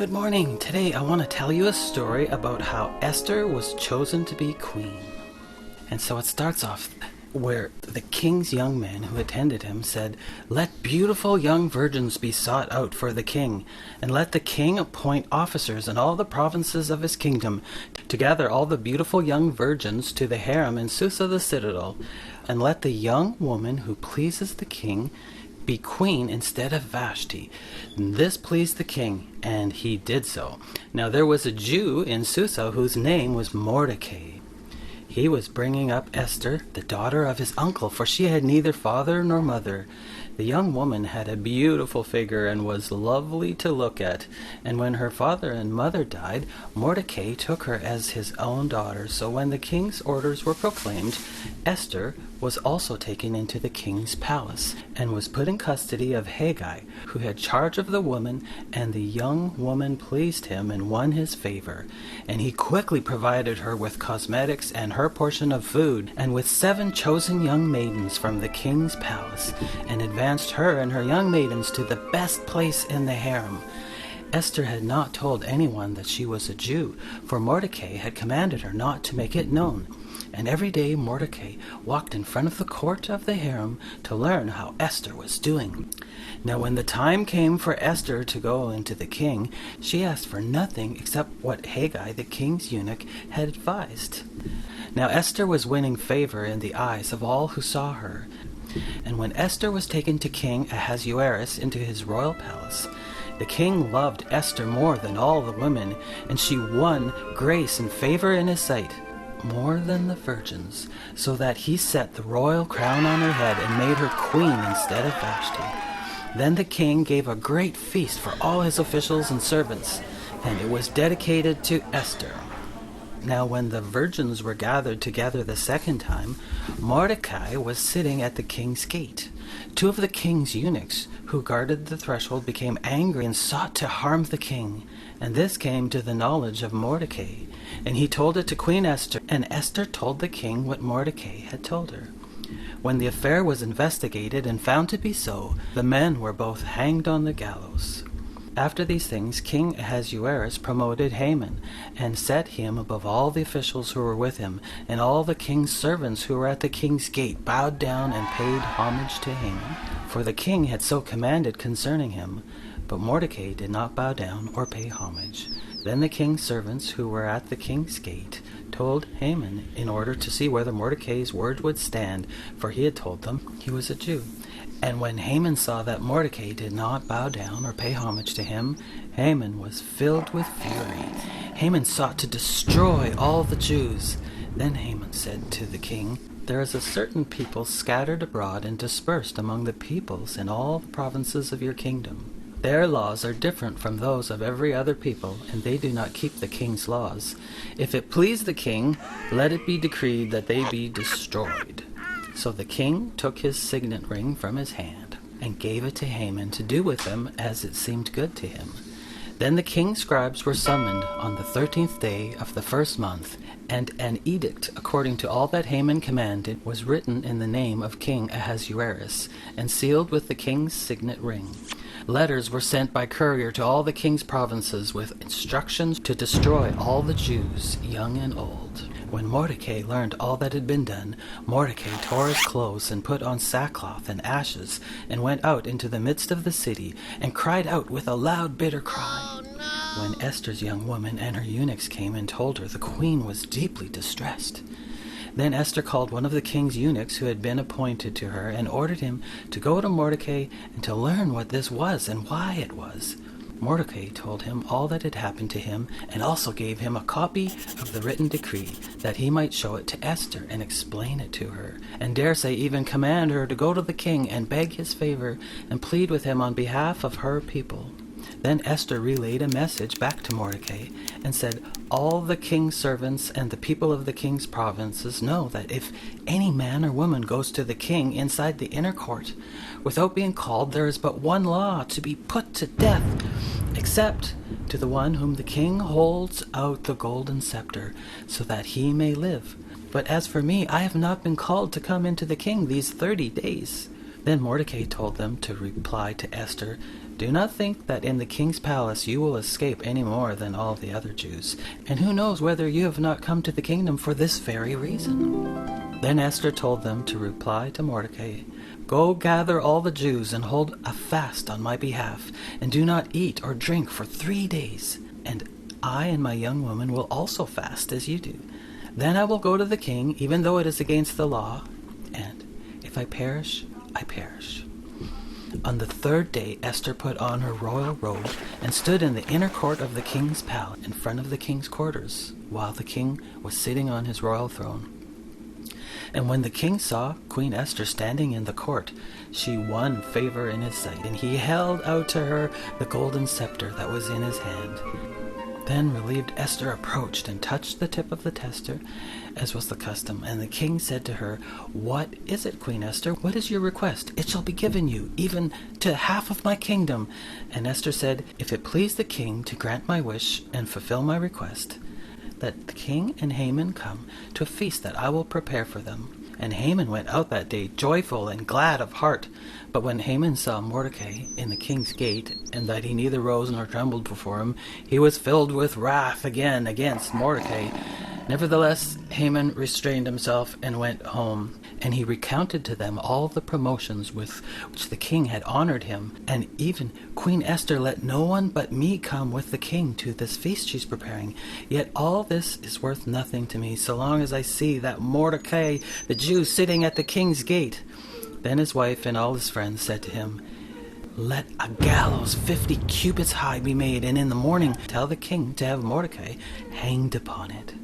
Good morning. Today I want to tell you a story about how Esther was chosen to be queen. And so it starts off where the king's young men who attended him said, "Let beautiful young virgins be sought out for the king, and let the king appoint officers in all the provinces of his kingdom to gather all the beautiful young virgins to the harem in Susa the citadel, and let the young woman who pleases the king be queen instead of Vashti." This pleased the king, and he did so. Now there was a Jew in Susa whose name was Mordecai. He was bringing up Esther, the daughter of his uncle, for she had neither father nor mother. The young woman had a beautiful figure and was lovely to look at. And when her father and mother died, Mordecai took her as his own daughter. So when the king's orders were proclaimed, Esther was also taken into the king's palace and was put in custody of Haggai, who had charge of the woman, and the young woman pleased him and won his favor. And he quickly provided her with cosmetics and her portion of food, and with 7 chosen young maidens from the king's palace, and advanced her and her young maidens to the best place in the harem. Esther had not told anyone that she was a Jew, for Mordecai had commanded her not to make it known. And every day Mordecai walked in front of the court of the harem to learn how Esther was doing. Now when the time came for Esther to go into the king, she asked for nothing except what Haggai, the king's eunuch, had advised. Now Esther was winning favor in the eyes of all who saw her. And when Esther was taken to King Ahasuerus into his royal palace, the king loved Esther more than all the women, and she won grace and favor in his sight, more than the virgins, so that he set the royal crown on her head and made her queen instead of Vashti. Then the king gave a great feast for all his officials and servants, and it was dedicated to Esther. Now when the virgins were gathered together the second time, Mordecai was sitting at the king's gate. 2 of the king's eunuchs who guarded the threshold became angry and sought to harm the king. And this came to the knowledge of Mordecai, and he told it to Queen Esther, and Esther told the king what Mordecai had told her. When the affair was investigated and found to be so, the men were both hanged on the gallows. After these things, King Ahasuerus promoted Haman, and set him above all the officials who were with him, and all the king's servants who were at the king's gate bowed down and paid homage to Haman, for the king had so commanded concerning him. But Mordecai did not bow down or pay homage. Then the king's servants who were at the king's gate told Haman in order to see whether Mordecai's word would stand, for he had told them he was a Jew. And when Haman saw that Mordecai did not bow down or pay homage to him, Haman was filled with fury. Haman sought to destroy all the Jews. Then Haman said to the king, "There is a certain people scattered abroad and dispersed among the peoples in all the provinces of your kingdom. Their laws are different from those of every other people, and they do not keep the king's laws. If it please the king, let it be decreed that they be destroyed." So the king took his signet ring from his hand and gave it to Haman to do with him as it seemed good to him. Then the king's scribes were summoned on the 13th day of the first month, and an edict according to all that Haman commanded was written in the name of King Ahasuerus, and sealed with the king's signet ring. Letters were sent by courier to all the king's provinces with instructions to destroy all the Jews, young and old. When Mordecai learned all that had been done, Mordecai tore his clothes and put on sackcloth and ashes, and went out into the midst of the city, and cried out with a loud bitter cry. When Esther's young woman and her eunuchs came and told her, the queen was deeply distressed. Then Esther called one of the king's eunuchs who had been appointed to her, and ordered him to go to Mordecai and to learn what this was and why it was. Mordecai told him all that had happened to him, and also gave him a copy of the written decree, that he might show it to Esther and explain it to her, and dare say even command her to go to the king and beg his favor and plead with him on behalf of her people. Then Esther relayed a message back to Mordecai and said, "All the king's servants and the people of the king's provinces know that if any man or woman goes to the king inside the inner court without being called, there is but one law: to be put to death, except to the one whom the king holds out the golden scepter, so that he may live. But as for me, I have not been called to come into the king these 30 days. Then Mordecai told them to reply to Esther, Do not think that in the king's palace you will escape any more than all the other Jews. And who knows whether you have not come to the kingdom for this very reason?" Then Esther told them to reply to Mordecai, "Go gather all the Jews and hold a fast on my behalf, and do not eat or drink for 3 days. And I and my young woman will also fast as you do. Then I will go to the king, even though it is against the law, and if I perish, I perish." On the 3rd day, Esther put on her royal robe and stood in the inner court of the king's palace in front of the king's quarters, while the king was sitting on his royal throne. And when the king saw Queen Esther standing in the court, she won favor in his sight, and he held out to her the golden scepter that was in his hand. Then relieved Esther approached and touched the tip of the tester, as was the custom. And the king said to her, "What is it, Queen Esther? What is your request? It shall be given you, even to half of my kingdom." And Esther said, "If it please the king to grant my wish and fulfill my request, let the king and Haman come to a feast that I will prepare for them." And Haman went out that day joyful and glad of heart. But when Haman saw Mordecai in the king's gate, and that he neither rose nor trembled before him, he was filled with wrath again against Mordecai. Nevertheless, Haman restrained himself and went home, and he recounted to them all the promotions with which the king had honored him. And even Queen Esther let no one but me come with the king to this feast she's preparing. Yet all this is worth nothing to me, so long as I see that Mordecai, the Jew, sitting at the king's gate. Then his wife and all his friends said to him, "Let a gallows 50 cubits high be made, and in the morning tell the king to have Mordecai hanged upon it."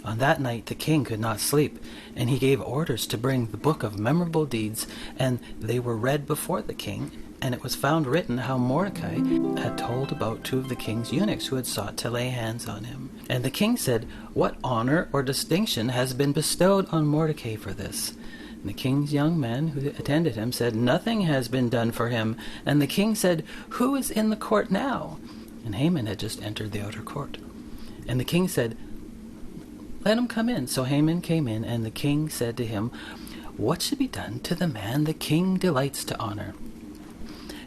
On that night the king could not sleep, and he gave orders to bring the book of memorable deeds, and they were read before the king. And it was found written how Mordecai had told about 2 of the king's eunuchs who had sought to lay hands on him. And the king said, "What honor or distinction has been bestowed on Mordecai for this?" And the king's young men who attended him said, "Nothing has been done for him." And the king said, "Who is in the court now?" And Haman had just entered the outer court. And the king said, "Let him come in." So Haman came in, and the king said to him, "What should be done to the man the king delights to honor?"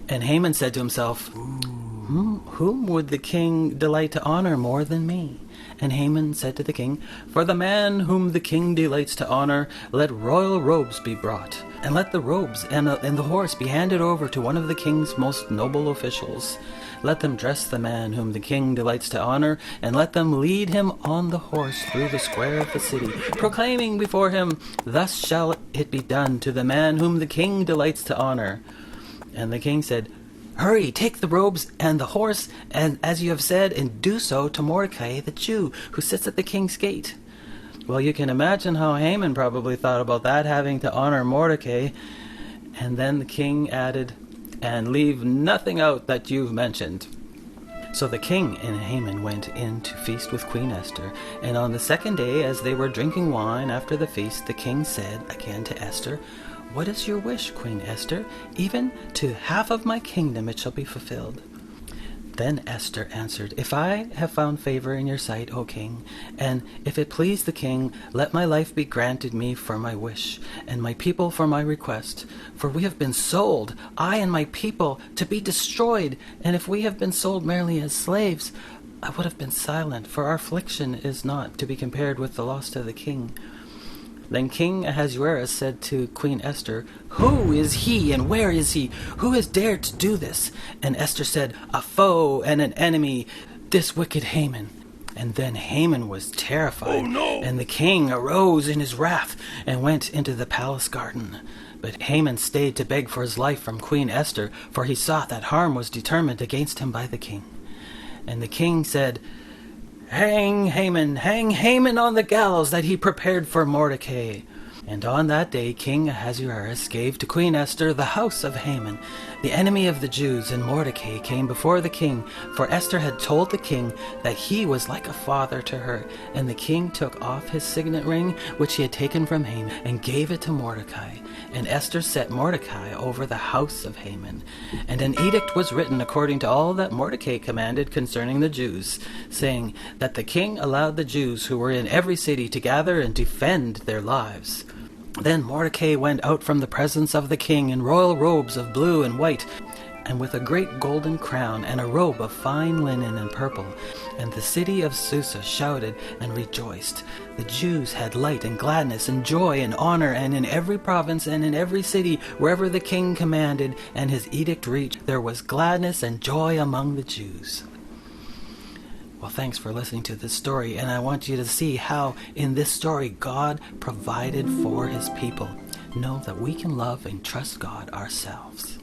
And Haman said to himself, "Whom would the king delight to honor more than me?" And Haman said to the king, "For the man whom the king delights to honor, let royal robes be brought, and let the robes and the horse be handed over to one of the king's most noble officials. Let them dress the man whom the king delights to honor, and let them lead him on the horse through the square of the city, proclaiming before him, 'Thus shall it be done to the man whom the king delights to honor.'" And the king said, "Hurry, take the robes and the horse, and as you have said, and do so to Mordecai the Jew, who sits at the king's gate." Well, you can imagine how Haman probably thought about that, having to honor Mordecai. And then the king added, "And leave nothing out that you've mentioned." So the king and Haman went in to feast with Queen Esther. And on the 2nd day, as they were drinking wine after the feast, the king said again to Esther, "What is your wish, Queen Esther? Even to half of my kingdom it shall be fulfilled." Then Esther answered, "If I have found favor in your sight, O king, and if it please the king, let my life be granted me for my wish, and my people for my request. For we have been sold, I and my people, to be destroyed, and if we have been sold merely as slaves, I would have been silent, for our affliction is not to be compared with the loss to the king." Then King Ahasuerus said to Queen Esther, "Who is he, and where is he? Who has dared to do this?" And Esther said, "A foe and an enemy, this wicked Haman." And then Haman was terrified. "Oh, no!" And the king arose in his wrath and went into the palace garden. But Haman stayed to beg for his life from Queen Esther, for he saw that harm was determined against him by the king. And the king said, hang Haman on the gallows that he prepared for Mordecai." And on that day King Ahasuerus gave to Queen Esther the house of Haman, the enemy of the Jews, and Mordecai came before the king, for Esther had told the king that he was like a father to her. And the king took off his signet ring, which he had taken from Haman, and gave it to Mordecai. And Esther set Mordecai over the house of Haman. And an edict was written according to all that Mordecai commanded concerning the Jews, saying that the king allowed the Jews who were in every city to gather and defend their lives. Then Mordecai went out from the presence of the king in royal robes of blue and white, and with a great golden crown, and a robe of fine linen and purple. And the city of Susa shouted and rejoiced. The Jews had light and gladness and joy and honor, and in every province and in every city, wherever the king commanded and his edict reached, there was gladness and joy among the Jews. Well, thanks for listening to this story, and I want you to see how in this story God provided for his people. Know that we can love and trust God ourselves.